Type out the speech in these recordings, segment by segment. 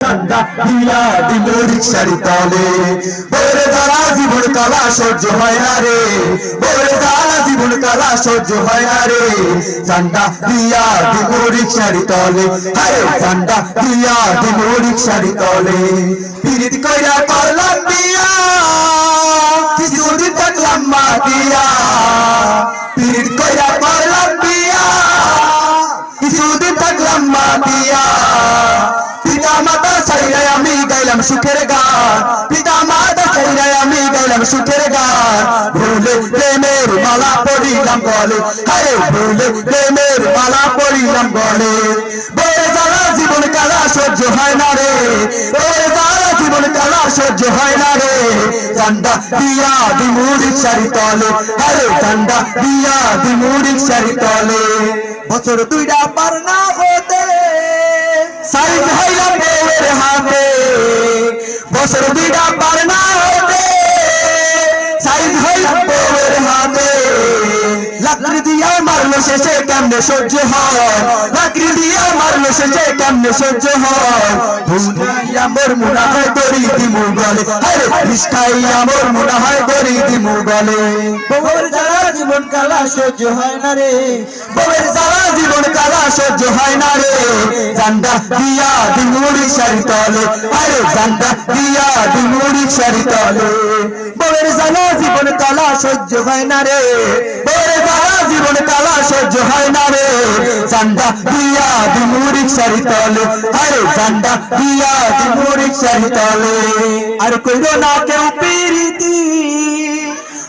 চান্দা দিয়া দিল রিকশার তলে বউরে জ্বালা জীবন কালা সহ্য হয় না রে বউরে জ্বালা জীবন কালা সহ্য হয় না রে চান্দা দিয়া দিল রিকশার তলে হায় চান্দা দিয়া দিল রিকশার তলে পিরিত কইরা করলাম বিয়া কিছুদিন থাকলাম মা দিয়া পিরিত কইরা করলাম বিয়া কিছুদিন থাকলাম মা দিয়া পিতা মাতা ছাইরাই আমি গাইলাম সুখের গান পিতা মাতা ছাইরাই আমি গাইলাম সুখের গান ভুলে প্রেমের মালা পড়িলাম গলে হায় ভুলে প্রেমের মালা পড়িলাম গলে বউরে জ্বালা জীবন কালা সহ্য হয় না রে বউরে জ্বালা জীবন কালা সহ্য হয় না রে চান্দা দিয়া দিমু রিকশার তলে আরে চান্দা দিয়া দিমু রিকশার তলে বছর দুইটা পার না হতে সাইজ হইলাম বউয়ের হাতে বছর দুইটা পার না হতে সাইজ হইলাম বউয়ের হাতে লাকড়ি দিয়া মারলো শেষে কেমনে সহ্য হয় লাকড়ি দিয়া মারলো শেষে কেমনে সহ্য হয় ভুনাইয়া মোর মনে হয় দড়ি দিমু গলে আরে মিষ্টাইয়া মোর মনে হয় দড়ি দিমু গলে বউয়ের জ্বালা জীবন কালা সহ্য হয় না রে বউয়ের জ্বালা জীবন কালা সহ্য হয় না রে চান্দা দিয়া দিমু রিকশার তলে আরে চান্দা দিয়া দিমু রিকশার তলে বউয়ের জ্বালা জীবন কালা সহ্য হয় না রে বউয়ের জ্বালা জীবন কালা সহ্য হয় না রে চান্দা দিয়া দিমু রিকশার তলে আরে চান্দা দিয়া দিমু রিকশার তলে আর কইরো না কেউ প্রীতি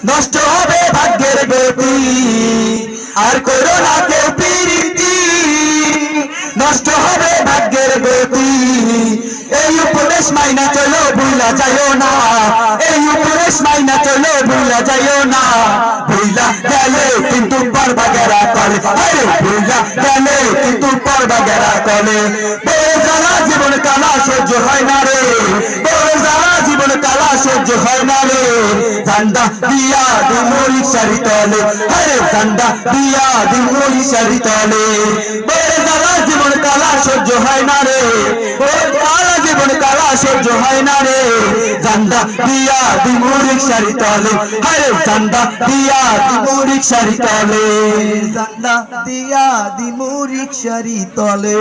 নষ্ট হবে ভাগ্যের গতি আর কইরো না কেউ প্রীতি নষ্ট হবে ভাগ্যের গতি এই উপদেশ মাইনা চলো ভুলা যাইও না এই উপদেশ মাইনা চলো ভুলা যাইও না ভুলা গেলে কিন্তু পারবা গেরা তলে আরে ভুলা গেলে কিন্তু পারবা গেরা তলে বউয়ের জ্বালা জীবন কালা সহ্য হয় না রে বউয়ের জ্বালা জীবন কালা সহ্য হয় না রে চান্দা দিয়া দিমু রিকশার তলে আরে চান্দা দিয়া দিমু রিকশার তলে বউয়ের জ্বালা জীবন কালা সহ্য হয় না রে বউয়ের জ্বালা জীবন কালা সহ্য হয় না রে চান্দা দিয়া দিমু রিকশার তলে আরে চান্দা দিয়া দিমু রিকশার তলে চান্দা দিয়া দিমু রিকশার তলে।